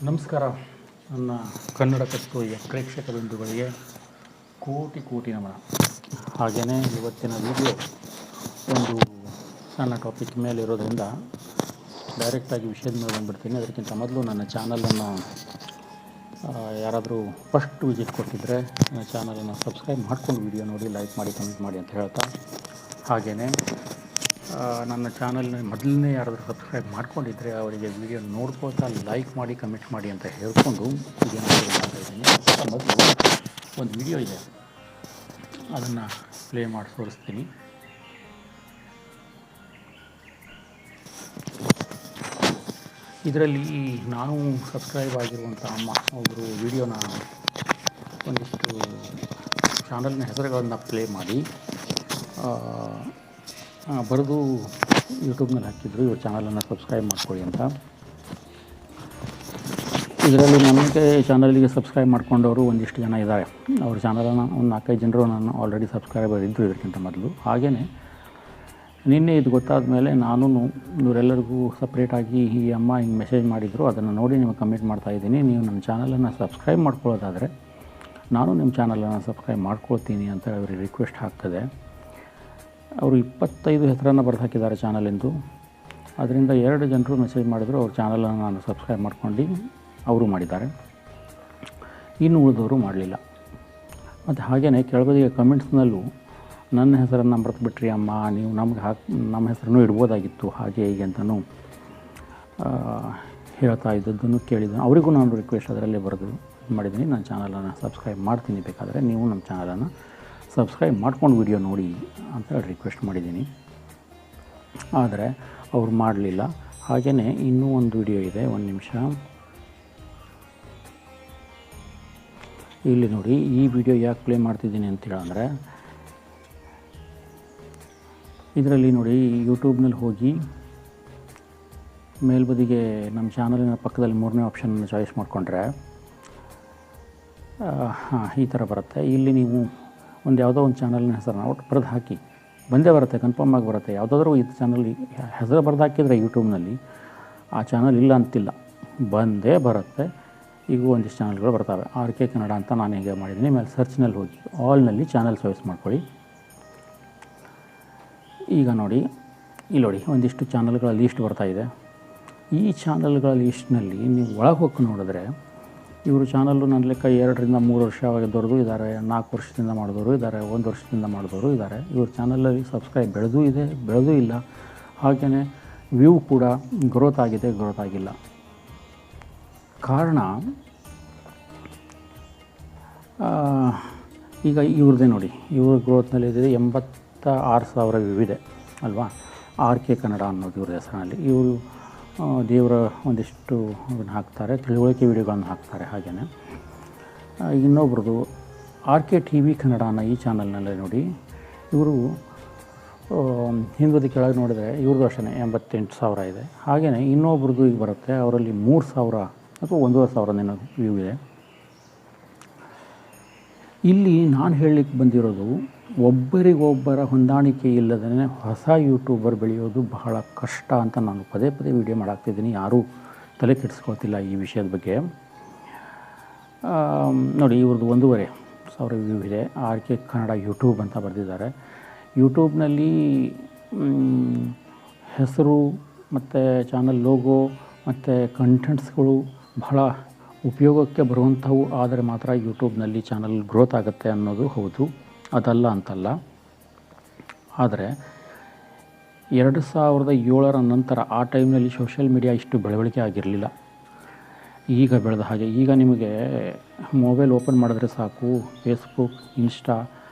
ನಮಸ್ಕಾರ. ನನ್ನ ಕನ್ನಡ ಕಸ್ತೂರಿಯ ಪ್ರೇಕ್ಷಕ ಬಿಂದುಗಳಿಗೆ ಕೋಟಿ ನಮನ. ಹಾಗೆಯೇ ಇವತ್ತಿನ ವಿಡಿಯೋ ಒಂದು ಸಣ್ಣ ಟಾಪಿಕ್ ಮೇಲೆ ಇರೋದರಿಂದ ಡೈರೆಕ್ಟಾಗಿ ವಿಷಯದ ಮೇಲೆ ಬಂದುಬಿಡ್ತೀನಿ. ಅದಕ್ಕಿಂತ ಮೊದಲು ನನ್ನ ಚಾನಲನ್ನು ಯಾರಾದರೂ ಫಸ್ಟ್ ವಿಸಿಟ್ ಕೊಟ್ಟಿದ್ದರೆ ನನ್ನ ಚಾನಲನ್ನು ಸಬ್ಸ್ಕ್ರೈಬ್ ಮಾಡಿಕೊಂಡು ವಿಡಿಯೋ ನೋಡಿ, ಲೈಕ್ ಮಾಡಿ, ಕಮೆಂಟ್ ಮಾಡಿ ಅಂತ ಹೇಳ್ತಾ, ಹಾಗೆಯೇ ನನ್ನ ಚಾನಲ್ನ ಮೊದಲನೇ ಯಾರಾದರೂ ಸಬ್ಸ್ಕ್ರೈಬ್ ಮಾಡ್ಕೊಂಡಿದ್ದರೆ ಅವರಿಗೆ ವಿಡಿಯೋ ನೋಡ್ಕೋತಾ ಲೈಕ್ ಮಾಡಿ, ಕಮೆಂಟ್ ಮಾಡಿ ಅಂತ ಹೇಳ್ಕೊಂಡು ವಿಡಿಯೋನ ಮಾಡ್ತಾಯಿದ್ದೀನಿ. ಮೊದಲು ಒಂದು ವಿಡಿಯೋ ಇದೆ, ಅದನ್ನು ಪ್ಲೇ ಮಾಡಿ ತೋರಿಸ್ತೀನಿ. ಇದರಲ್ಲಿ ನಾನು ಸಬ್ಸ್ಕ್ರೈಬ್ ಆಗಿರುವಂಥ ಅಮ್ಮ ಒಬ್ಬರು ವಿಡಿಯೋನ ಒಂದಿಷ್ಟು ಚಾನಲ್ನ ಹೆಸರುಗಳನ್ನು ಪ್ಲೇ ಮಾಡಿ ಬರೆದು ಯೂಟ್ಯೂಬ್ನಲ್ಲಿ ಹಾಕಿದ್ರು, ಇವ್ರ ಚಾನಲನ್ನು ಸಬ್ಸ್ಕ್ರೈಬ್ ಮಾಡ್ಕೊಳ್ಳಿ ಅಂತ. ಇದರಲ್ಲಿ ನಮಗೆ ಚಾನಲಿಗೆ ಸಬ್ಸ್ಕ್ರೈಬ್ ಮಾಡ್ಕೊಂಡವರು ಒಂದಿಷ್ಟು ಜನ ಇದ್ದಾರೆ. ಅವ್ರ ಚಾನಲನ್ನು ಒಂದು 4-5 ಜನರು ನಾನು ಆಲ್ರೆಡಿ ಸಬ್ಸ್ಕ್ರೈಬರ್ ಇದ್ದರು ಇದಕ್ಕಿಂತ ಮೊದಲು. ಹಾಗೆಯೇ ನಿನ್ನೆ ಇದು ಗೊತ್ತಾದ ಮೇಲೆ ನಾನು ಇವರೆಲ್ಲರಿಗೂ ಸಪ್ರೇಟಾಗಿ ಈ ಅಮ್ಮ ಹಿಂಗೆ ಮೆಸೇಜ್ ಮಾಡಿದರು, ಅದನ್ನು ನೋಡಿ ನಿಮಗೆ ಕಮೆಂಟ್ ಮಾಡ್ತಾಯಿದ್ದೀನಿ. ನೀವು ನಮ್ಮ ಚಾನಲನ್ನು ಸಬ್ಸ್ಕ್ರೈಬ್ ಮಾಡ್ಕೊಳ್ಳೋದಾದರೆ ನಾನು ನಿಮ್ಮ ಚಾನಲನ್ನು ಸಬ್ಸ್ಕ್ರೈಬ್ ಮಾಡ್ಕೊಳ್ತೀನಿ ಅಂತ ಅವ್ರಿಗೆ ರಿಕ್ವೆಸ್ಟ್ ಆಗ್ತದೆ. ಅವರು 25 ಹೆಸರನ್ನು ಬರೆದು ಹಾಕಿದ್ದಾರೆ ಚಾನಲಿಂದು. ಅದರಿಂದ 2 ಜನರು ಮೆಸೇಜ್ ಮಾಡಿದರು, ಅವ್ರ ಚಾನಲನ್ನು ನಾನು ಸಬ್ಸ್ಕ್ರೈಬ್ ಮಾಡ್ಕೊಂಡು ಅವರು ಮಾಡಿದ್ದಾರೆ, ಇನ್ನು ಉಳಿದವರು ಮಾಡಲಿಲ್ಲ. ಮತ್ತು ಹಾಗೆಯೇ ಕೆಳಬದಿಗೆ ಕಮೆಂಟ್ಸ್ನಲ್ಲೂ ನನ್ನ ಹೆಸರನ್ನು ಮರೆತುಬಿಟ್ರಿ ಅಮ್ಮ, ನೀವು ನಮ್ಮ ಹೆಸರನ್ನು ಇಡ್ಬೋದಾಗಿತ್ತು, ಹಾಗೆ ಹೀಗೆ ಅಂತಲೂ ಹೇಳ್ತಾ ಇದ್ದದ್ದನ್ನು ಕೇಳಿದ್ದು. ಅವರಿಗೂ ನಾನು ರಿಕ್ವೆಸ್ಟ್ ಅದರಲ್ಲೇ ಬರೆದು ಮಾಡಿದ್ದೀನಿ, ನನ್ನ ಚಾನಲನ್ನು ಸಬ್ಸ್ಕ್ರೈಬ್ ಮಾಡ್ತೀನಿ, ಬೇಕಾದರೆ ನೀವು ನಮ್ಮ ಚಾನಲನ್ನು ಸಬ್ಸ್ಕ್ರೈಬ್ ಮಾಡ್ಕೊಂಡು ವಿಡಿಯೋ ನೋಡಿ ಅಂತ ರಿಕ್ವೆಸ್ಟ್ ಮಾಡಿದ್ದೀನಿ. ಆದರೆ ಅವ್ರು ಮಾಡಲಿಲ್ಲ. ಹಾಗೆಯೇ ಇನ್ನೂ ಒಂದು ವಿಡಿಯೋ ಇದೆ, ಒಂದು ನಿಮಿಷ ಇಲ್ಲಿ ನೋಡಿ. ಈ ವಿಡಿಯೋ ಯಾಕೆ ಪ್ಲೇ ಮಾಡ್ತಿದ್ದೀನಿ ಅಂತೇಳಂದರೆ, ಇದರಲ್ಲಿ ನೋಡಿ ಯೂಟ್ಯೂಬ್ನಲ್ಲಿ ಹೋಗಿ ಮೇಲ್ಬದಿಗೆ ನಮ್ಮ ಚಾನಲಿನ ಪಕ್ಕದಲ್ಲಿ 3ನೇ ಆಪ್ಷನನ್ನು ಚಾಯ್ಸ್ ಮಾಡಿಕೊಂಡ್ರೆ ಈ ಥರ ಬರುತ್ತೆ. ಇಲ್ಲಿ ನೀವು ಒಂದು ಯಾವುದೋ ಒಂದು ಚಾನಲ್ನ ಹೆಸರನ್ನ ಒಟ್ಟು ಬರೆದು ಹಾಕಿ, ಬಂದೇ ಬರುತ್ತೆ, ಕನ್ಫರ್ಮ್ ಆಗಿ ಬರುತ್ತೆ. ಯಾವುದಾದ್ರೂ ಇದು ಚಾನಲ್ ಹೆಸರು ಬರೆದು ಹಾಕಿದರೆ ಯೂಟ್ಯೂಬ್ನಲ್ಲಿ ಆ ಚಾನಲ್ ಇಲ್ಲ ಅಂತಿಲ್ಲ, ಬಂದೇ ಬರುತ್ತೆ. ಈಗ ಒಂದಿಷ್ಟು ಚಾನಲ್ಗಳು ಬರ್ತವೆ. RK ಕನ್ನಡ ಅಂತ ನಾನು ಹೇಗೆ ಮಾಡಿದ್ದೀನಿ. ಮೇಲೆ ಸರ್ಚ್ನಲ್ಲಿ ಹೋಗಿ ಆಲ್ನಲ್ಲಿ ಚಾನಲ್ ಚಾಯ್ಸ್ ಮಾಡ್ಕೊಳ್ಳಿ. ಈಗ ನೋಡಿ, ಇಲ್ಲಿ ನೋಡಿ ಒಂದಿಷ್ಟು ಚಾನಲ್ಗಳ ಲೀಸ್ಟ್ ಬರ್ತಾಯಿದೆ. ಈ ಚಾನಲ್ಗಳ ಲೀಸ್ಟ್ನಲ್ಲಿ ನೀವು ಒಳಗೆ ಹೋಗಿ ನೋಡಿದ್ರೆ ಇವರು ಚಾನಲ್ಲು ನನ್ನ ಲೆಕ್ಕ 2ರಿಂದ 3 ವರ್ಷ ಆಗಿದ್ದವ್ರದ್ದು ಇದ್ದಾರೆ, 4 ವರ್ಷದಿಂದ ಮಾಡಿದವರು ಇದ್ದಾರೆ, 1 ವರ್ಷದಿಂದ ಮಾಡಿದವರು ಇದ್ದಾರೆ. ಇವ್ರ ಚಾನಲಲ್ಲಿ ಸಬ್ಸ್ಕ್ರೈಬ್ ಬೆಳೆದೂ ಇದೆ, ಬೆಳೆದೂ ಇಲ್ಲ. ಹಾಗೆಯೇ ವ್ಯೂ ಕೂಡ ಗ್ರೋತ್ ಆಗಿದೆ, ಗ್ರೋತ್ ಆಗಿಲ್ಲ. ಕಾರಣ ಈಗ ಇವ್ರದ್ದೇ ನೋಡಿ, ಇವ್ರ ಗ್ರೋತ್ನಲ್ಲಿ ಇದೆ 86,000 ವ್ಯೂ ಇದೆ ಅಲ್ವಾ. RK ಕನ್ನಡ ಅನ್ನೋದು ಇವ್ರ ಹೆಸರಿನಲ್ಲಿ. ಇವರು ದೇವರ ಒಂದಿಷ್ಟು ಅದನ್ನು ಹಾಕ್ತಾರೆ, ತಿಳುವಳಿಕೆ ವಿಡಿಯೋಗಳನ್ನು ಹಾಕ್ತಾರೆ. ಹಾಗೆಯೇ ಇನ್ನೊಬ್ರದ್ದು RK TV ಕನ್ನಡ ಅನ್ನೋ ಈ ಚಾನಲ್ನಲ್ಲೇ ನೋಡಿ, ಇವರು ಹಿಂದಿ ಕೆಳಗೆ ನೋಡಿದರೆ ಇವ್ರದ್ದು ಅಷ್ಟೇ 88,000 ಇದೆ. ಹಾಗೆಯೇ ಇನ್ನೊಬ್ರದ್ದು ಈಗ ಬರುತ್ತೆ, ಅವರಲ್ಲಿ 3,000 ಅಥವಾ 1,500 ವ್ಯೂ ಇದೆ. ಇಲ್ಲಿ ನಾನು ಹೇಳಲಿಕ್ಕೆ ಬಂದಿರೋದು, ಒಬ್ಬರಿಗೊಬ್ಬರ ಹೊಂದಾಣಿಕೆ ಇಲ್ಲದೇ ಹೊಸ ಯೂಟ್ಯೂಬರ್ ಬೆಳೆಯೋದು ಬಹಳ ಕಷ್ಟ ಅಂತ ನಾನು ಪದೇ ವಿಡಿಯೋ ಮಾಡಾಕ್ತಿದ್ದೀನಿ. ಯಾರೂ ತಲೆ ಕೆಡಿಸ್ಕೊಳ್ತಿಲ್ಲ ಈ ವಿಷಯದ ಬಗ್ಗೆ. ನೋಡಿ, ಇವ್ರದ್ದು 1,500 ವ್ಯೂ ಇದೆ. RK ಕನ್ನಡ ಯೂಟ್ಯೂಬ್ ಅಂತ ಬರೆದಿದ್ದಾರೆ. ಯೂಟ್ಯೂಬ್ನಲ್ಲಿ ಹೆಸರು ಮತ್ತು ಚಾನಲ್ ಲೋಗೋ ಮತ್ತು ಕಂಟೆಂಟ್ಸ್ಗಳು ಬಹಳ ಉಪಯೋಗಕ್ಕೆ ಬರುವಂಥವು ಆದರೆ ಮಾತ್ರ ಯೂಟ್ಯೂಬ್ನಲ್ಲಿ ಚಾನಲ್ ಗ್ರೋತ್ ಆಗುತ್ತೆ ಅನ್ನೋದು ಹೌದು, ಅದಲ್ಲ ಅಂತಲ್ಲ. ಆದರೆ 2007 ನಂತರ ಆ ಟೈಮ್ನಲ್ಲಿ ಸೋಷಿಯಲ್ ಮೀಡಿಯಾ ಇಷ್ಟು ಬೆಳವಣಿಗೆ ಆಗಿರಲಿಲ್ಲ, ಈಗ ಬೆಳೆದ ಹಾಗೆ. ಈಗ ನಿಮಗೆ ಮೊಬೈಲ್ ಓಪನ್ ಮಾಡಿದ್ರೆ ಸಾಕು, ಫೇಸ್ಬುಕ್, ಇನ್ಸ್ಟಾ,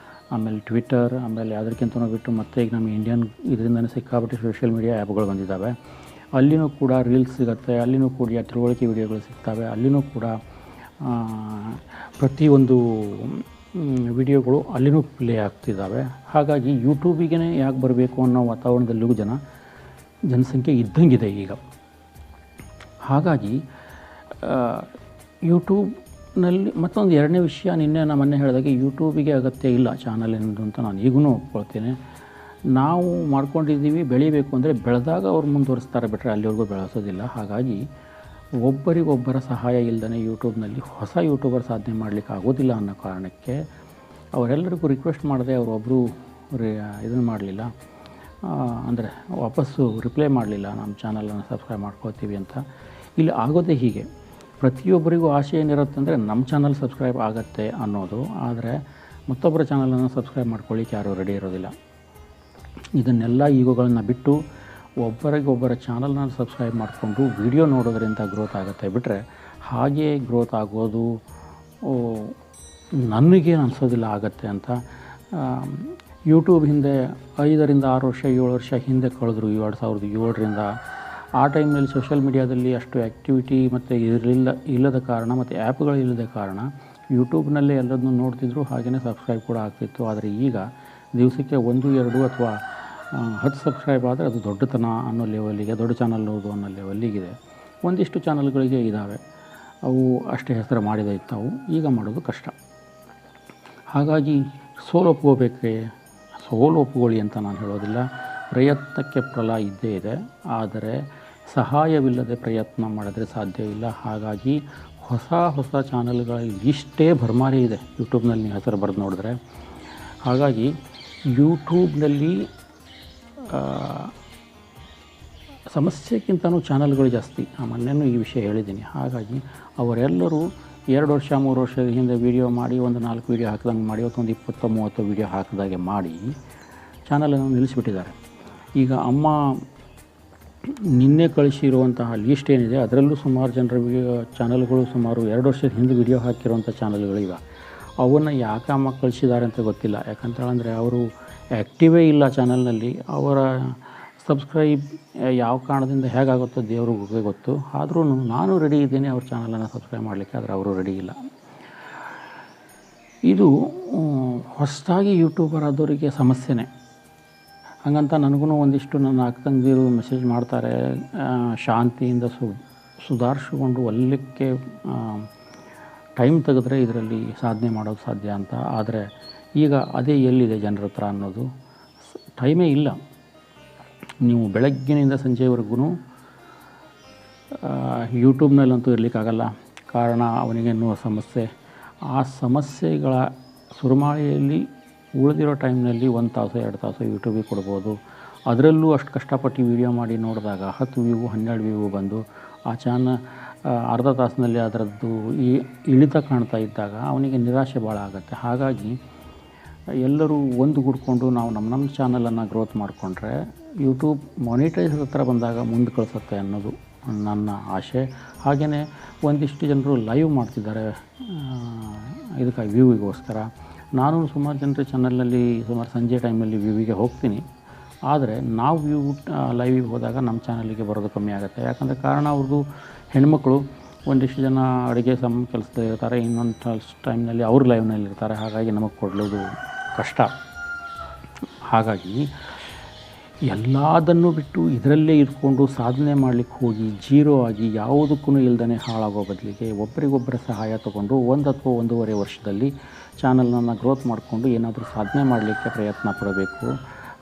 ಆಮೇಲೆ ಟ್ವಿಟರ್, ಆಮೇಲೆ ಅದಕ್ಕಿಂತನೂ ಬಿಟ್ಟು ಮತ್ತೆ ಈಗ ನಮ್ಮ ಇಂಡಿಯನ್ ಇದರಿಂದನೇ ಸಿಕ್ಕಾಬಿಟ್ಟು ಸೋಷಿಯಲ್ ಮೀಡಿಯಾ ಆ್ಯಪ್ಗಳು ಬಂದಿದ್ದಾವೆ. ಅಲ್ಲಿನೂ ಕೂಡ ರೀಲ್ಸ್ ಸಿಗುತ್ತೆ, ಅಲ್ಲಿನೂ ಕೂಡ ತಿಳುವಳಿಕೆ ವಿಡಿಯೋಗಳು ಸಿಗ್ತವೆ, ಅಲ್ಲಿನೂ ಕೂಡ ಪ್ರತಿಯೊಂದು ವಿಡಿಯೋಗಳು ಅಲ್ಲಿನೂ ಪ್ಲೇ ಆಗ್ತಿದ್ದಾವೆ. ಹಾಗಾಗಿ ಯೂಟ್ಯೂಬಿಗೆ ಯಾಕೆ ಬರಬೇಕು ಅನ್ನೋ ವಾತಾವರಣದಲ್ಲಿಯೂ ಜನಸಂಖ್ಯೆ ಇದ್ದಂಗಿದೆ ಈಗ. ಹಾಗಾಗಿ ಯೂಟ್ಯೂಬ್ನಲ್ಲಿ ಮತ್ತೊಂದು 2ನೇ ವಿಷಯ, ನಿನ್ನೆ ನಾನು ಮೊನ್ನೆ ಹೇಳಿದಾಗೆ ಯೂಟ್ಯೂಬಿಗೆ ಅಗತ್ಯ ಇಲ್ಲ ಚಾನಲ್ ಎಂದು ಅಂತ ನಾನು ಈಗೂ ಒಪ್ಕೊಳ್ತೇನೆ. ನಾವು ಮಾಡ್ಕೊಂಡಿದ್ದೀವಿ, ಬೆಳಿಬೇಕು ಅಂದರೆ ಬೆಳೆದಾಗ ಅವ್ರು ಮುಂದುವರಿಸ್ತಾರೆ ಬಿಟ್ಟರೆ ಅಲ್ಲಿವರೆಗೂ ಬೆಳೆಸೋದಿಲ್ಲ. ಹಾಗಾಗಿ ಒಬ್ಬರಿಗೊಬ್ಬರ ಸಹಾಯ ಇಲ್ಲದೇ ಯೂಟ್ಯೂಬ್ನಲ್ಲಿ ಹೊಸ ಯೂಟ್ಯೂಬರ್ ಸಾಧನೆ ಮಾಡಲಿಕ್ಕೆ ಆಗೋದಿಲ್ಲ ಅನ್ನೋ ಕಾರಣಕ್ಕೆ ಅವರೆಲ್ಲರಿಗೂ ರಿಕ್ವೆಸ್ಟ್ ಮಾಡಿದೆ, ಅವರೊಬ್ಬರು ಇದನ್ನು ಮಾಡಲಿಲ್ಲ, ಅಂದರೆ ವಾಪಸ್ಸು ರಿಪ್ಲೈ ಮಾಡಲಿಲ್ಲ, ನಮ್ಮ ಚಾನಲನ್ನು ಸಬ್ಸ್ಕ್ರೈಬ್ ಮಾಡ್ಕೋತೀವಿ ಅಂತ. ಇಲ್ಲಿ ಆಗೋದೇ ಹೀಗೆ, ಪ್ರತಿಯೊಬ್ಬರಿಗೂ ಆಸೆ ಏನಿರುತ್ತೆ ಅಂದರೆ ನಮ್ಮ ಚಾನಲ್ ಸಬ್ಸ್ಕ್ರೈಬ್ ಆಗುತ್ತೆ ಅನ್ನೋದು, ಆದರೆ ಮತ್ತೊಬ್ಬರ ಚಾನಲನ್ನು ಸಬ್ಸ್ಕ್ರೈಬ್ ಮಾಡ್ಕೊಳ್ಳಿಕ್ಕೆ ಯಾರೂ ರೆಡಿ ಇರೋದಿಲ್ಲ. ಇದನ್ನೆಲ್ಲ ಈಗೋಗಳನ್ನು ಬಿಟ್ಟು ಒಬ್ಬರಿಗೊಬ್ಬರ ಚಾನಲ್ನ ಸಬ್ಸ್ಕ್ರೈಬ್ ಮಾಡಿಕೊಂಡು ವಿಡಿಯೋ ನೋಡೋದ್ರಿಂದ ಗ್ರೋತ್ ಆಗುತ್ತೆ ಬಿಟ್ಟರೆ ಹಾಗೇ ಗ್ರೋತ್ ಆಗೋದು ನನಗೆ ಅನಿಸೋದಿಲ್ಲ ಆಗತ್ತೆ ಅಂತ. ಯೂಟ್ಯೂಬ್ ಹಿಂದೆ 5 ವರ್ಷ 7 ವರ್ಷ ಹಿಂದೆ ಕಳೆದ್ರು 2007ರಿಂದ. ಆ ಟೈಮ್ನಲ್ಲಿ ಸೋಷಿಯಲ್ ಮೀಡಿಯಾದಲ್ಲಿ ಅಷ್ಟು ಆ್ಯಕ್ಟಿವಿಟಿ ಮತ್ತು ಇಲ್ಲದ ಕಾರಣ ಮತ್ತು ಆ್ಯಪ್ಗಳು ಇಲ್ಲದ ಕಾರಣ ಯೂಟ್ಯೂಬ್ನಲ್ಲೇ ಎಲ್ಲದನ್ನೂ ನೋಡ್ತಿದ್ರು, ಹಾಗೆಯೇ ಸಬ್ಸ್ಕ್ರೈಬ್ ಕೂಡ ಆಗ್ತಿತ್ತು. ಆದರೆ ಈಗ ದಿವಸಕ್ಕೆ 1, 2 ಅಥವಾ 10 ಸಬ್ಸ್ಕ್ರೈಬ್ ಆದರೆ ಅದು ದೊಡ್ಡತನ ಅನ್ನೋ ಲೆವೆಲ್ಲಿಗೆ, ದೊಡ್ಡ ಚಾನಲ್ನೋದು ಅನ್ನೋ ಲೆವೆಲ್ಲಿಗಿದೆ. ಒಂದಿಷ್ಟು ಚಾನಲ್ಗಳಿಗೆ ಇದ್ದಾವೆ, ಅವು ಅಷ್ಟೇ ಹೆಸರು ಮಾಡಿದ ಇತ್ತವು, ಈಗ ಮಾಡೋದು ಕಷ್ಟ. ಹಾಗಾಗಿ ಸೋಲು ಒಪ್ಕೊಳ್ಳಿ ಅಂತ ನಾನು ಹೇಳೋದಿಲ್ಲ. ಪ್ರಯತ್ನಕ್ಕೆ ಫಲ ಇದ್ದೇ ಇದೆ, ಆದರೆ ಸಹಾಯವಿಲ್ಲದೆ ಪ್ರಯತ್ನ ಮಾಡಿದ್ರೆ ಸಾಧ್ಯ ಇಲ್ಲ. ಹಾಗಾಗಿ ಹೊಸ ಚಾನಲ್ಗಳಲ್ಲಿ ಇಷ್ಟೇ ಭರಮಾರಿ ಇದೆ ಯೂಟ್ಯೂಬ್ನಲ್ಲಿ ನೀವು ಹೆಸರು ಬರೆದು ನೋಡಿದ್ರೆ. ಹಾಗಾಗಿ ಯೂಟ್ಯೂಬ್ನಲ್ಲಿ ಸಮಸ್ಯೆಗಿಂತನೂ ಚಾನಲ್ಗಳು ಜಾಸ್ತಿ. ಮೊನ್ನೆನೂ ಈ ವಿಷಯ ಹೇಳಿದ್ದೀನಿ. ಹಾಗಾಗಿ ಅವರೆಲ್ಲರೂ 2 ವರ್ಷ 3 ವರ್ಷದ ಹಿಂದೆ ವೀಡಿಯೋ ಮಾಡಿ ಒಂದು 4 ವೀಡಿಯೋ ಹಾಕಿದಂಗೆ ಮಾಡಿ ಒಂದು 20-30 ವೀಡಿಯೋ ಹಾಕಿದಾಗೆ ಮಾಡಿ ಚಾನಲನ್ನು ನಿಲ್ಲಿಸಿಬಿಟ್ಟಿದ್ದಾರೆ. ಈಗ ಅಮ್ಮ ನಿನ್ನೆ ಕಳಿಸಿರುವಂತಹ ಲೀಸ್ಟ್ ಏನಿದೆ ಅದರಲ್ಲೂ ಸುಮಾರು ಜನರ ಚಾನಲ್ಗಳು ಸುಮಾರು 2 ವರ್ಷದ ಹಿಂದೆ ವೀಡಿಯೋ ಹಾಕಿರುವಂಥ ಚಾನಲ್ಗಳಿವೆ. ಅವನ್ನು ಯಾಕೆ ಅಮ್ಮ ಕಳಿಸಿದ್ದಾರೆ ಅಂತ ಗೊತ್ತಿಲ್ಲ. ಯಾಕಂತೇಳಂದರೆ ಅವರು ಆ್ಯಕ್ಟಿವೇ ಇಲ್ಲ ಚಾನಲ್ನಲ್ಲಿ. ಅವರ ಸಬ್ಸ್ಕ್ರೈಬ್ ಯಾವ ಕಾರಣದಿಂದ ಹೇಗಾಗುತ್ತೋ ದೇವ್ರಿಗೆ ಗೊತ್ತು. ಆದರೂ ನಾನು ರೆಡಿ ಇದ್ದೀನಿ ಅವ್ರ ಚಾನಲನ್ನು ಸಬ್ಸ್ಕ್ರೈಬ್ ಮಾಡಲಿಕ್ಕೆ, ಆದರೆ ಅವರು ರೆಡಿ ಇಲ್ಲ. ಇದು ಹೊಸದಾಗಿ ಯೂಟ್ಯೂಬರ್ ಆದವರಿಗೆ ಸಮಸ್ಯೆನೇ. ಹಾಗಂತ ನನಗೂ ಒಂದಿಷ್ಟು ನನ್ನ ಅಕ್ಕ ತಂಗಿರು ಮೆಸೇಜ್ ಮಾಡ್ತಾರೆ, ಶಾಂತಿಯಿಂದ ಸುಧಾರಿಸಿಕೊಂಡು ಒಲ್ಲಕ್ಕೆ ಟೈಮ್ ತೆಗೆದ್ರೆ ಇದರಲ್ಲಿ ಸಾಧನೆ ಮಾಡೋದು ಸಾಧ್ಯ ಅಂತ. ಆದರೆ ಈಗ ಅದೇ ಎಲ್ಲಿದೆ ಜನರ ಹತ್ರ ಅನ್ನೋದು, ಟೈಮೇ ಇಲ್ಲ. ನೀವು ಬೆಳಗ್ಗಿನಿಂದ ಸಂಜೆವರೆಗೂ ಯೂಟ್ಯೂಬ್ನಲ್ಲಂತೂ ಇರಲಿಕ್ಕಾಗಲ್ಲ. ಕಾರಣ ಅವನಿಗೆನ್ನುವ ಸಮಸ್ಯೆ. ಆ ಸಮಸ್ಯೆಗಳ ಸುರುಮಾಳೆಯಲ್ಲಿ ಉಳಿದಿರೋ ಟೈಮ್ನಲ್ಲಿ 1 ತಾಸು 2 ತಾಸು ಯೂಟ್ಯೂಬಿಗೆ ಕೊಡ್ಬೋದು. ಅದರಲ್ಲೂ ಅಷ್ಟು ಕಷ್ಟಪಟ್ಟು ವೀಡಿಯೋ ಮಾಡಿ ನೋಡಿದಾಗ 10 ವ್ಯೂ 12 ವ್ಯೂ ಬಂದು ಆ ಅರ್ಧ ತಾಸಿನಲ್ಲಿ ಅದರದ್ದು ಇಳಿತ ಕಾಣ್ತಾ ಇದ್ದಾಗ ಅವನಿಗೆ ನಿರಾಶೆ ಭಾಳ ಆಗುತ್ತೆ. ಹಾಗಾಗಿ ಎಲ್ಲರೂ ಒಂದುಗೂಡಿಕೊಂಡು ನಾವು ನಮ್ಮ ಚಾನಲನ್ನು ಗ್ರೋತ್ ಮಾಡಿಕೊಂಡ್ರೆ ಯೂಟ್ಯೂಬ್ ಮಾನಿಟೈಸ್ ಹತ್ರ ಬಂದಾಗ ಮುಂದೆ ಕಳಿಸುತ್ತೆ ಅನ್ನೋದು ನನ್ನ ಆಸೆ. ಹಾಗೆಯೇ ಒಂದಿಷ್ಟು ಜನರು ಲೈವ್ ಮಾಡ್ತಿದ್ದಾರೆ ಇದಕ್ಕಾಗಿ ವ್ಯೂವಿಗೋಸ್ಕರ. ನಾನು ಸುಮಾರು ಜನರ ಚಾನಲ್ನಲ್ಲಿ ಸುಮಾರು ಸಂಜೆ ಟೈಮಲ್ಲಿ ವ್ಯೂವಿಗೆ ಹೋಗ್ತೀನಿ. ಆದರೆ ನಾವು ಲೈವಿಗೆ ಹೋದಾಗ ನಮ್ಮ ಚಾನಲಿಗೆ ಬರೋದು ಕಮ್ಮಿ ಆಗುತ್ತೆ. ಯಾಕಂದರೆ ಕಾರಣ ಅವ್ರದ್ದು ಹೆಣ್ಮಕ್ಳು ಒಂದಿಷ್ಟು ಜನ ಅಡುಗೆ ಕೆಲಸದಲ್ಲಿ ಇರ್ತಾರೆ, ಇನ್ನೊಂದು ಟೈಮ್ನಲ್ಲಿ ಅವ್ರು ಲೈವ್ನಲ್ಲಿ ಇರ್ತಾರೆ. ಹಾಗಾಗಿ ನಮಗೆ ಕೊಡೋದು ಕಷ್ಟ. ಹಾಗಾಗಿ ಎಲ್ಲದನ್ನು ಬಿಟ್ಟು ಇದರಲ್ಲೇ ಇದ್ಕೊಂಡು ಸಾಧನೆ ಮಾಡಲಿಕ್ಕೆ ಹೋಗಿ ಜೀರೋ ಆಗಿ ಯಾವುದಕ್ಕೂ ಇಲ್ದೇ ಹಾಳಾಗೋ ಬದಲಿಗೆ ಒಬ್ಬರಿಗೊಬ್ಬರ ಸಹಾಯ ತೊಗೊಂಡು 1 ಅಥವಾ 1.5 ವರ್ಷದಲ್ಲಿ ಚಾನಲ್ನನ್ನು ಗ್ರೋತ್ ಮಾಡಿಕೊಂಡು ಏನಾದರೂ ಸಾಧನೆ ಮಾಡಲಿಕ್ಕೆ ಪ್ರಯತ್ನ ಪಡಬೇಕು.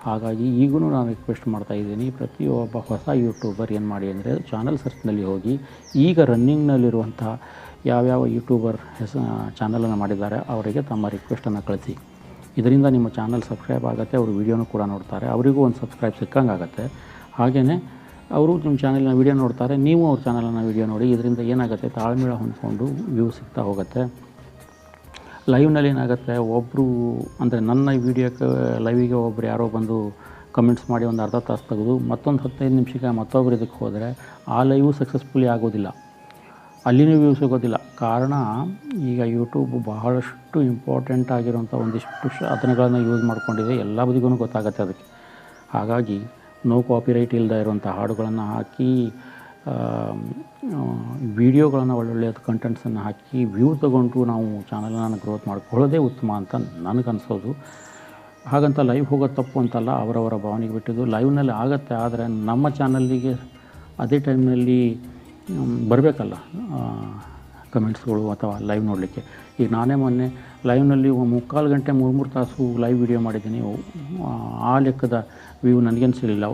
ಹಾಗಾಗಿ ಈಗೂ ನಾನು ರಿಕ್ವೆಸ್ಟ್ ಮಾಡ್ತಾಯಿದ್ದೀನಿ, ಪ್ರತಿಯೊಬ್ಬ ಹೊಸ ಯೂಟ್ಯೂಬರ್ ಏನು ಮಾಡಿ ಅಂದರೆ ಚಾನಲ್ ಸರ್ಚ್ನಲ್ಲಿ ಹೋಗಿ ಈಗ ರನ್ನಿಂಗ್ನಲ್ಲಿರುವಂಥ ಯಾವ್ಯಾವ ಯೂಟ್ಯೂಬರ್ ಚಾನಲನ್ನು ಮಾಡಿದ್ದಾರೆ ಅವರಿಗೆ ತಮ್ಮ ರಿಕ್ವೆಸ್ಟನ್ನು ಕಳಿಸಿ. ಇದರಿಂದ ನಿಮ್ಮ ಚಾನಲ್ ಸಬ್ಸ್ಕ್ರೈಬ್ ಆಗುತ್ತೆ, ಅವರು ವೀಡಿಯೋನೂ ಕೂಡ ನೋಡ್ತಾರೆ, ಅವರಿಗೂ ಒಂದು ಸಬ್ಸ್ಕ್ರೈಬ್ ಸಿಕ್ಕಂಗೆ ಆಗುತ್ತೆ. ಹಾಗೆಯೇ ಅವರು ನಿಮ್ಮ ಚಾನಲ್ನ ವೀಡಿಯೋ ನೋಡ್ತಾರೆ, ನೀವು ಅವ್ರ ಚಾನಲನ್ನು ವೀಡಿಯೋ ನೋಡಿ. ಇದರಿಂದ ಏನಾಗುತ್ತೆ, ತಾಳ್ಮೇಳ ಹೊಂದ್ಕೊಂಡು ವ್ಯೂ ಸಿಗ್ತಾ ಹೋಗುತ್ತೆ. ಲೈವ್ನಲ್ಲಿ ಏನಾಗುತ್ತೆ, ಒಬ್ಬರು ಅಂದರೆ ನನ್ನ ವೀಡಿಯೋಕ್ಕೆ ಲೈವಿಗೆ ಒಬ್ಬರು ಯಾರೋ ಬಂದು ಕಮೆಂಟ್ಸ್ ಮಾಡಿ ಒಂದು ಅರ್ಧ ತಾಸು ತೆಗೆದು ಮತ್ತೊಂದು 15 ನಿಮಿಷಕ್ಕೆ ಮತ್ತೊಬ್ಬರು ಇದಕ್ಕೆ ಹೋದರೆ ಆ ಲೈವು ಸಕ್ಸಸ್ಫುಲಿ ಆಗೋದಿಲ್ಲ, ಅಲ್ಲಿನೂ ವ್ಯೂ ಸಿಗೋದಿಲ್ಲ. ಕಾರಣ ಈಗ ಯೂಟ್ಯೂಬ್ ಬಹಳಷ್ಟು ಇಂಪಾರ್ಟೆಂಟ್ ಆಗಿರೋಂಥ ಒಂದಿಷ್ಟು ಸಾಧನಗಳನ್ನು ಯೂಸ್ ಮಾಡ್ಕೊಂಡಿದೆ, ಎಲ್ಲ ಬದಿಗೂ ಗೊತ್ತಾಗುತ್ತೆ ಅದಕ್ಕೆ. ಹಾಗಾಗಿ ನೋ ಕಾಪಿರೈಟ್ ಇಲ್ಲದೆ ಇರುವಂಥ ಹಾಡುಗಳನ್ನು ಹಾಕಿ, ವಿಡಿಯೋಗಳನ್ನು ಒಳ್ಳೊಳ್ಳೆಯದು ಕಂಟೆಂಟ್ಸನ್ನು ಹಾಕಿ ವ್ಯೂ ತೊಗೊಂಡು ನಾವು ಚಾನಲನ್ನು ಗ್ರೋತ್ ಮಾಡ್ಕೊಳ್ಳೋದೇ ಉತ್ತಮ ಅಂತ ನನಗನ್ಸೋದು. ಹಾಗಂತ ಲೈವ್ ಹೋಗೋದು ತಪ್ಪು ಅಂತಲ್ಲ, ಅವರವರ ಭಾವನೆಗೆ ಬಿಟ್ಟಿದ್ದು. ಲೈವ್ನಲ್ಲಿ ಆಗುತ್ತೆ, ಆದರೆ ನಮ್ಮ ಚಾನಲ್ಲಿಗೆ ಅದೇ ಟೈಮ್ನಲ್ಲಿ ಬರಬೇಕಲ್ಲ, ಕಮೆಂಟ್ಸ್ಗಳು ಅಥವಾ ಲೈವ್ ನೋಡಲಿಕ್ಕೆ. ಈಗ ನಾನೇ ಮೊನ್ನೆ ಲೈವ್ನಲ್ಲಿ 3/4 ಗಂಟೆ 3 ತಾಸು ಲೈವ್ ವಿಡಿಯೋ ಮಾಡಿದ್ದೀನಿ. ಆ ಲೆಕ್ಕದ ವ್ಯೂ ನನಗೇನು ಸಿಗಲಿಲ್ಲ.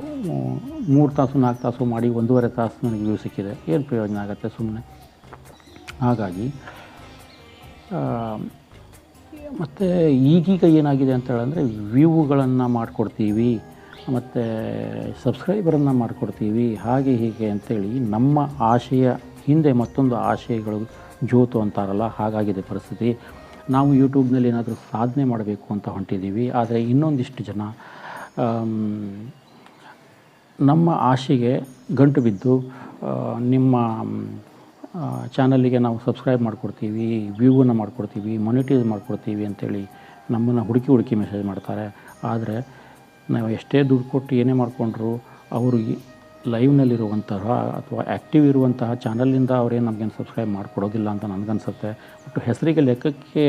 3 ತಾಸು 4 ತಾಸು ಮಾಡಿ 1.5 ತಾಸು ನನಗೆ ವ್ಯೂ ಸಿಕ್ಕಿದೆ. ಏನು ಪ್ರಯೋಜನ ಆಗುತ್ತೆ ಸುಮ್ಮನೆ. ಹಾಗಾಗಿ ಮತ್ತು ಈಗೀಗ ಏನಾಗಿದೆ ಅಂತ ಹೇಳಿದ್ರೆ ವ್ಯೂಗಳನ್ನು ಮಾಡಿಕೊಡ್ತೀವಿ ಮತ್ತು ಸಬ್ಸ್ಕ್ರೈಬರನ್ನು ಮಾಡಿಕೊಡ್ತೀವಿ ಹಾಗೆ ಹೀಗೆ ಅಂಥೇಳಿ ನಮ್ಮ ಆಶಯ ಹಿಂದೆ ಮತ್ತೊಂದು ಆಶಯಗಳು ಜೋತು ಅಂತಾರಲ್ಲ, ಹಾಗಾಗಿದೆ ಪರಿಸ್ಥಿತಿ. ನಾವು ಯೂಟ್ಯೂಬ್ನಲ್ಲಿ ಏನಾದರೂ ಸಾಧನೆ ಮಾಡಬೇಕು ಅಂತ ಹೊಂಟಿದ್ದೀವಿ. ಆದರೆ ಇನ್ನೊಂದಿಷ್ಟು ಜನ ನಮ್ಮ ಆಶೆಗೆ ಗಂಟು ಬಿದ್ದು ನಿಮ್ಮ ಚಾನಲ್ಲಿಗೆ ನಾವು ಸಬ್ಸ್ಕ್ರೈಬ್ ಮಾಡಿಕೊಡ್ತೀವಿ, ವ್ಯೂವನ್ನು ಮಾಡಿಕೊಡ್ತೀವಿ, ಮಾನಿಟೈಸ್ ಮಾಡಿಕೊಡ್ತೀವಿ ಅಂಥೇಳಿ ನಮ್ಮನ್ನು ಹುಡುಕಿ ಮೆಸೇಜ್ ಮಾಡ್ತಾರೆ. ಆದರೆ ನಾವು ಎಷ್ಟೇ ದುಡ್ಡು ಕೊಟ್ಟು ಏನೇ ಮಾಡಿಕೊಂಡ್ರು ಅವರು ಲೈವ್ನಲ್ಲಿರುವಂತಹ ಅಥವಾ ಆ್ಯಕ್ಟಿವ್ ಇರುವಂತಹ ಚಾನಲಿಂದ ಅವರೇನು ನಮಗೇನು ಸಬ್ಸ್ಕ್ರೈಬ್ ಮಾಡಿಕೊಡೋದಿಲ್ಲ ಅಂತ ನನಗನ್ಸುತ್ತೆ. ಒಟ್ಟು ಹೆಸರಿಗೆ ಲೆಕ್ಕಕ್ಕೆ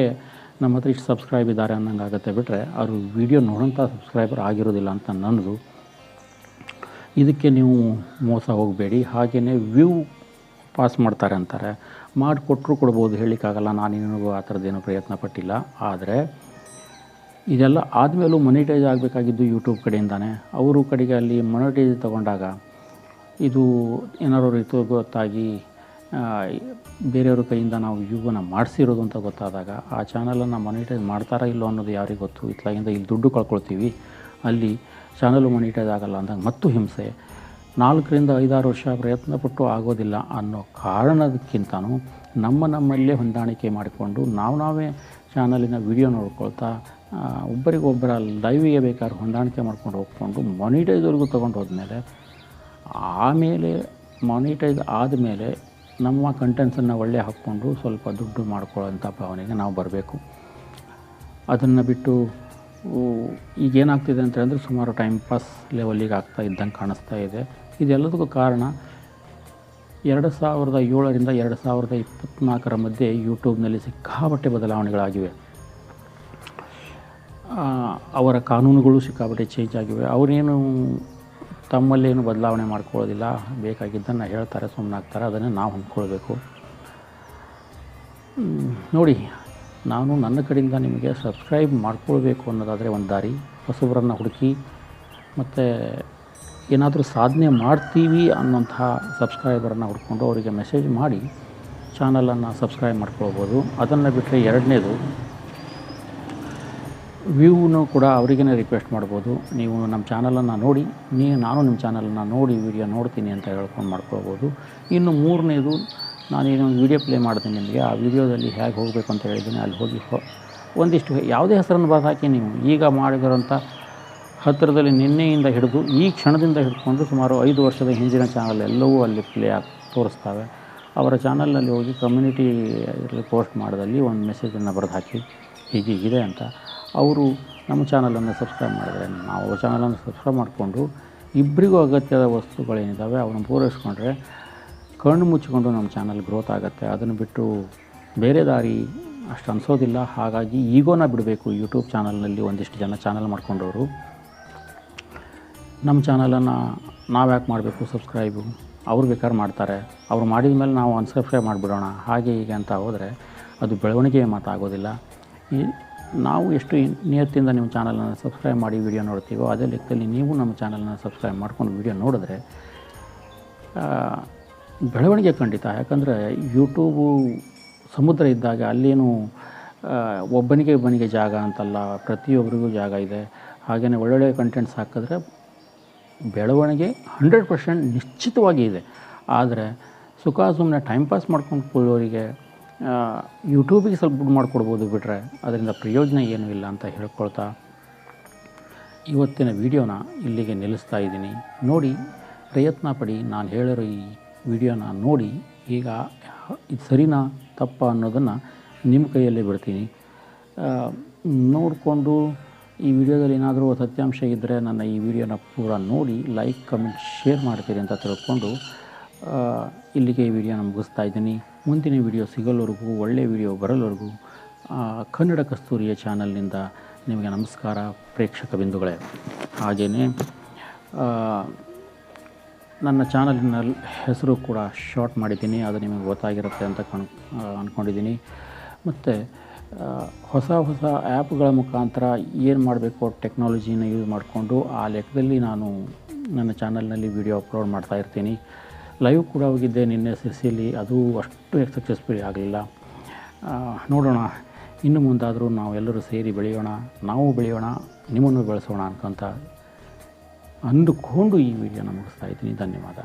ನಮ್ಮ ಹತ್ರ ಇಷ್ಟು ಸಬ್ಸ್ಕ್ರೈಬ್ ಇದ್ದಾರೆ ಅನ್ನಂಗೆ ಆಗುತ್ತೆ ಬಿಟ್ಟರೆ ಅವರು ವಿಡಿಯೋ ನೋಡೋಂಥ ಸಬ್ಸ್ಕ್ರೈಬರ್ ಆಗಿರೋದಿಲ್ಲ ಅಂತ ನನ್ನದು. ಇದಕ್ಕೆ ನೀವು ಮೋಸ ಹೋಗಬೇಡಿ. ಹಾಗೆಯೇ ವ್ಯೂ ಪಾಸ್ ಮಾಡ್ತಾರೆ ಅಂತಾರೆ, ಮಾಡಿಕೊಟ್ರು ಕೊಡ್ಬೋದು, ಹೇಳಲಿಕ್ಕಾಗಲ್ಲ. ನಾನೇನು ಆ ಥರದ್ದೇನೂ ಪ್ರಯತ್ನ ಪಟ್ಟಿಲ್ಲ. ಆದರೆ ಇದೆಲ್ಲ ಆದಮೇಲೂ ಮೊನಿಟೈಸ್ ಆಗಬೇಕಾಗಿದ್ದು ಯೂಟ್ಯೂಬ್ ಕಡೆಯಿಂದಾನೆ. ಅವರು ಕಡೆಗೆ ಅಲ್ಲಿ ಮೊನಿಟೈಸ್ ತಗೊಂಡಾಗ ಇದು ಏನಾರೋ ರೀತಿ ಗೊತ್ತಾಗಿ ಬೇರೆಯವ್ರ ಕೈಯಿಂದ ನಾವು ವ್ಯೂವನ್ನು ಮಾಡಿಸಿರೋದು ಅಂತ ಗೊತ್ತಾದಾಗ ಆ ಚಾನಲನ್ನು ಮೊನಿಟೈಸ್ ಮಾಡ್ತಾರಾ ಇಲ್ಲೋ ಅನ್ನೋದು ಯಾರಿಗೆ ಗೊತ್ತು. ಇತ್ಲಾಗಿಂದ ಇಲ್ಲಿ ದುಡ್ಡು ಕಳ್ಕೊಳ್ತೀವಿ, ಅಲ್ಲಿ ಚಾನಲು ಮೊನಿಟೈಸ್ ಆಗಲ್ಲ ಅಂದಾಗ ಮತ್ತು ಹಿಂಸೆ. 4ರಿಂದ 5-6 ವರ್ಷ ಪ್ರಯತ್ನಪಟ್ಟು ಆಗೋದಿಲ್ಲ ಅನ್ನೋ ಕಾರಣದಕ್ಕಿಂತನೂ ನಮ್ಮಲ್ಲೇ ಹೊಂದಾಣಿಕೆ ಮಾಡಿಕೊಂಡು ನಾವೇ ಚಾನಲಿನ ವಿಡಿಯೋ ನೋಡ್ಕೊಳ್ತಾ ಒಬ್ಬರಿಗೊಬ್ಬರ ಲೈವಿಗೆ ಬೇಕಾದ್ರೆ ಹೊಂದಾಣಿಕೆ ಮಾಡ್ಕೊಂಡು ಹೋಗ್ಕೊಂಡು ಮಾನಿಟೈಸ್ವರೆಗೂ ತೊಗೊಂಡು ಹೋದ್ಮೇಲೆ ಆಮೇಲೆ ಮಾನಿಟೈಸ್ ಆದಮೇಲೆ ನಮ್ಮ ಕಂಟೆಂಟ್ಸನ್ನು ಒಳ್ಳೆ ಹಾಕ್ಕೊಂಡು ಸ್ವಲ್ಪ ದುಡ್ಡು ಮಾಡ್ಕೊಳ್ಳೋಂಥ ಭಾವನೆಗೆ ನಾವು ಬರಬೇಕು. ಅದನ್ನು ಬಿಟ್ಟು ಈಗೇನಾಗ್ತಿದೆ ಅಂತ ಹೇಳಿದ್ರೆ ಸುಮಾರು ಟೈಮ್ ಪಾಸ್ ಲೆವೆಲ್ಲಿಗೆ ಆಗ್ತಾ ಇದ್ದಂಗೆ ಕಾಣಿಸ್ತಾ ಇದೆ. ಇದೆಲ್ಲದಕ್ಕೂ ಕಾರಣ 2007ರಿಂದ 2024 ಮಧ್ಯೆ ಯೂಟ್ಯೂಬ್ನಲ್ಲಿ ಸಿಕ್ಕಾಪಟ್ಟೆ ಬದಲಾವಣೆಗಳಾಗಿವೆ. ಅವರ ಕಾನೂನುಗಳು ಸಿಕ್ಕಾಪಟ್ಟೆ ಚೇಂಜ್ ಆಗಿವೆ. ಅವರೇನು ತಮ್ಮಲ್ಲೇನು ಬದಲಾವಣೆ ಮಾಡ್ಕೊಳ್ಳೋದಿಲ್ಲ, ಬೇಕಾಗಿದ್ದನ್ನು ಹೇಳ್ತಾರೆ, ಸುಮ್ಮನಾಗ್ತಾರೆ. ಅದನ್ನೇ ನಾವು ಹೊಂದ್ಕೊಳ್ಬೇಕು. ನೋಡಿ, ನಾನು ನನ್ನ ಕಡೆಯಿಂದ ನಿಮಗೆ ಸಬ್ಸ್ಕ್ರೈಬ್ ಮಾಡ್ಕೊಳ್ಬೇಕು ಅನ್ನೋದಾದರೆ ಒಂದು ದಾರಿ, ಹೊಸಬರನ್ನು ಹುಡುಕಿ ಮತ್ತು ಏನಾದರೂ ಸಾಧನೆ ಮಾಡ್ತೀವಿ ಅನ್ನೋಂತಹ ಸಬ್ಸ್ಕ್ರೈಬರನ್ನು ಹುಡ್ಕೊಂಡು ಅವರಿಗೆ ಮೆಸೇಜ್ ಮಾಡಿ ಚಾನಲನ್ನು ಸಬ್ಸ್ಕ್ರೈಬ್ ಮಾಡ್ಕೊಳ್ಬೋದು. ಅದನ್ನು ಬಿಟ್ಟರೆ ಎರಡನೇದು ವ್ಯೂನು ಕೂಡ ಅವರಿಗೇ ರಿಕ್ವೆಸ್ಟ್ ಮಾಡ್ಬೋದು. ನೀವು ನಮ್ಮ ಚಾನಲನ್ನು ನೋಡಿ, ನಾನು ನಿಮ್ಮ ಚಾನಲನ್ನು ನೋಡಿ ವಿಡಿಯೋ ನೋಡ್ತೀನಿ ಅಂತ ಹೇಳ್ಕೊಂಡು ಮಾಡ್ಕೊಳ್ಬೋದು. ಇನ್ನು ಮೂರನೇದು, ನಾನೇನು ವಿಡಿಯೋ ಪ್ಲೇ ಮಾಡ್ತೀನಿ ನಿಮಗೆ, ಆ ವಿಡಿಯೋದಲ್ಲಿ ಹೇಗೆ ಹೋಗಬೇಕು ಅಂತ ಹೇಳಿದ್ದೀನಿ, ಅಲ್ಲಿ ಹೋಗಿ ಒಂದಿಷ್ಟು ಯಾವುದೇ ಹೆಸರನ್ನು ಬರೆದು ಹಾಕಿ ನೀವು ಈಗ ಮಾಡಿದಿರೋಂಥ ಹತ್ತಿರದಲ್ಲಿ ನಿನ್ನೆಯಿಂದ ಹಿಡಿದು ಈ ಕ್ಷಣದಿಂದ ಹಿಡ್ಕೊಂಡು ಸುಮಾರು 5 ವರ್ಷದ ಹಿಂದಿನ ಚಾನಲ್ ಎಲ್ಲವೂ ಅಲ್ಲಿ ಪ್ಲೇ ಆಗಿ ತೋರಿಸ್ತವೆ. ಅವರ ಚಾನಲ್ನಲ್ಲಿ ಹೋಗಿ ಕಮ್ಯುನಿಟಿ ಪೋಸ್ಟ್ ಮಾಡೋದಲ್ಲಿ ಒಂದು ಮೆಸೇಜನ್ನು ಬರೆದು ಹಾಕಿ ಹೀಗಿದೆ ಅಂತ. ಅವರು ನಮ್ಮ ಚಾನಲನ್ನು ಸಬ್ಸ್ಕ್ರೈಬ್ ಮಾಡಿದರೆ ನಾವು ಅವ್ರ ಚಾನಲನ್ನು ಸಬ್ಸ್ಕ್ರೈಬ್ ಮಾಡಿಕೊಂಡು ಇಬ್ಬರಿಗೂ ಅಗತ್ಯದ ವಸ್ತುಗಳೇನಿದ್ದಾವೆ ಅವನ್ನ ಪೂರೈಸ್ಕೊಂಡ್ರೆ ಕಣ್ಣು ಮುಚ್ಚಿಕೊಂಡು ನಮ್ಮ ಚಾನಲ್ ಗ್ರೋತ್ ಆಗುತ್ತೆ. ಅದನ್ನು ಬಿಟ್ಟು ಬೇರೆ ದಾರಿ ಅಷ್ಟು ಅನಿಸೋದಿಲ್ಲ. ಹಾಗಾಗಿ ಈಗೋನ ಬಿಡಬೇಕು. ಯೂಟ್ಯೂಬ್ ಚಾನಲ್ನಲ್ಲಿ ಒಂದಿಷ್ಟು ಜನ ಚಾನಲ್ ಮಾಡ್ಕೊಂಡವರು ನಮ್ಮ ಚಾನಲನ್ನು ನಾವು ಯಾಕೆ ಮಾಡಬೇಕು ಸಬ್ಸ್ಕ್ರೈಬು, ಅವ್ರು ಬೇಕಾದ್ರೆ ಮಾಡ್ತಾರೆ, ಅವ್ರು ಮಾಡಿದ ಮೇಲೆ ನಾವು ಅನ್ಸಬ್ಸ್ಕ್ರೈಬ್ ಮಾಡಿಬಿಡೋಣ ಹಾಗೆ ಹೀಗೆ ಅಂತ ಹೋದರೆ ಅದು ಬೆಳವಣಿಗೆಯ ಮಾತಾಗೋದಿಲ್ಲ. ನಾವು ಎಷ್ಟು ನಿಯತ್ತಿಂದ ನಿಮ್ಮ ಚಾನಲನ್ನು ಸಬ್ಸ್ಕ್ರೈಬ್ ಮಾಡಿ ವಿಡಿಯೋ ನೋಡ್ತೀವೋ ಅದೇ ಲೆಕ್ಕದಲ್ಲಿ ನೀವು ನಮ್ಮ ಚಾನಲನ್ನು ಸಬ್ಸ್ಕ್ರೈಬ್ ಮಾಡ್ಕೊಂಡು ವಿಡಿಯೋ ನೋಡಿದ್ರೆ ಬೆಳವಣಿಗೆ ಖಂಡಿತ. ಯಾಕಂದರೆ ಯೂಟ್ಯೂಬು ಸಮುದ್ರ ಇದ್ದಾಗ ಅಲ್ಲೇನು ಒಬ್ಬನಿಗೆ ಜಾಗ ಅಂತಲ್ಲ, ಪ್ರತಿಯೊಬ್ಬರಿಗೂ ಜಾಗ ಇದೆ. ಹಾಗೆಯೇ ಒಳ್ಳೊಳ್ಳೆಯ ಕಂಟೆಂಟ್ಸ್ ಹಾಕಿದ್ರೆ ಬೆಳವಣಿಗೆ 100% ನಿಶ್ಚಿತವಾಗಿ ಇದೆ. ಆದರೆ ಸುಮ್ಮನೆ ಟೈಮ್ ಪಾಸ್ ಮಾಡ್ಕೊಂಡು ಕೂರೋರಿಗೆ ಯೂಟ್ಯೂಬಿಗೆ ಸ್ವಲ್ಪ ದುಡ್ಡು ಮಾಡಿಕೊಡ್ಬೋದು ಬಿಟ್ಟರೆ ಅದರಿಂದ ಪ್ರಯೋಜನ ಏನೂ ಇಲ್ಲ ಅಂತ ಹೇಳ್ಕೊಳ್ತಾ ಇವತ್ತಿನ ವಿಡಿಯೋನ ಇಲ್ಲಿಗೆ ನಿಲ್ಲಿಸ್ತಾ ಇದ್ದೀನಿ. ನೋಡಿ, ಪ್ರಯತ್ನ ಪಡಿ. ನಾನು ಹೇಳಿರೋ ಈ ವಿಡಿಯೋನ ನೋಡಿ ಈಗ ಇದು ಸರಿನಾ ತಪ್ಪ ಅನ್ನೋದನ್ನು ನಿಮ್ಮ ಕೈಯಲ್ಲೇ ಬಿಡ್ತೀನಿ. ನೋಡಿಕೊಂಡು ಈ ವಿಡಿಯೋದಲ್ಲಿ ಏನಾದರೂ ಸತ್ಯಾಂಶ ಇದ್ದರೆ ನನ್ನ ಈ ವಿಡಿಯೋನ ಪೂರ ನೋಡಿ ಲೈಕ್, ಕಮೆಂಟ್, ಶೇರ್ ಮಾಡ್ತೀರಿ ಅಂತ ತಿಳ್ಕೊಂಡು ಇಲ್ಲಿಗೆ ಈ ವಿಡಿಯೋನ ಮುಗಿಸ್ತಾ ಇದ್ದೀನಿ. ಮುಂದಿನ ವಿಡಿಯೋ ಸಿಗಲ್ವರೆಗೂ, ಒಳ್ಳೆಯ ವಿಡಿಯೋ ಬರಲ್ವರೆಗೂ ಕನ್ನಡ ಕಸ್ತೂರಿಯ ಚಾನಲ್ನಿಂದ ನಿಮಗೆ ನಮಸ್ಕಾರ ಪ್ರೇಕ್ಷಕ ಬಿಂದುಗಳೇ. ಹಾಗೆಯೇ ನನ್ನ ಚಾನಲಿನ ಹೆಸರು ಕೂಡ ಶಾರ್ಟ್ ಮಾಡಿದ್ದೀನಿ, ಅದು ನಿಮಗೆ ಗೊತ್ತಾಗಿರುತ್ತೆ ಅಂತ ಅಂದ್ಕೊಂಡಿದ್ದೀನಿ. ಮತ್ತು ಹೊಸ ಹೊಸ ಆ್ಯಪ್ಗಳ ಮುಖಾಂತರ ಏನು ಮಾಡಬೇಕು ಟೆಕ್ನಾಲಜಿನ ಯೂಸ್ ಮಾಡಿಕೊಂಡು ಆ ಲೆಕ್ಕದಲ್ಲಿ ನಾನು ನನ್ನ ಚಾನಲ್ನಲ್ಲಿ ವಿಡಿಯೋ ಅಪ್ಲೋಡ್ ಮಾಡ್ತಾಯಿರ್ತೀನಿ. ಲೈವ್ ಕೂಡ ಹೋಗಿದ್ದೆ ನಿನ್ನೆ ಸಿರ್ಸಿಯಲ್ಲಿ, ಅದು ಅಷ್ಟು ಸಕ್ಸಸ್ಫುಲ್ ಆಗಲಿಲ್ಲ. ನೋಡೋಣ, ಇನ್ನು ಮುಂದಾದರೂ ನಾವು ಎಲ್ಲರೂ ಸೇರಿ ಬೆಳೆಯೋಣ, ನಾವು ಬೆಳೆಯೋಣ, ನಿಮ್ಮನ್ನು ಬೆಳೆಸೋಣ ಅಂತ ಅಂದುಕೊಂಡು ಈ ವಿಡಿಯೋನ ಮುಗಿಸ್ತಾ ಇದ್ದೀನಿ. ಧನ್ಯವಾದ.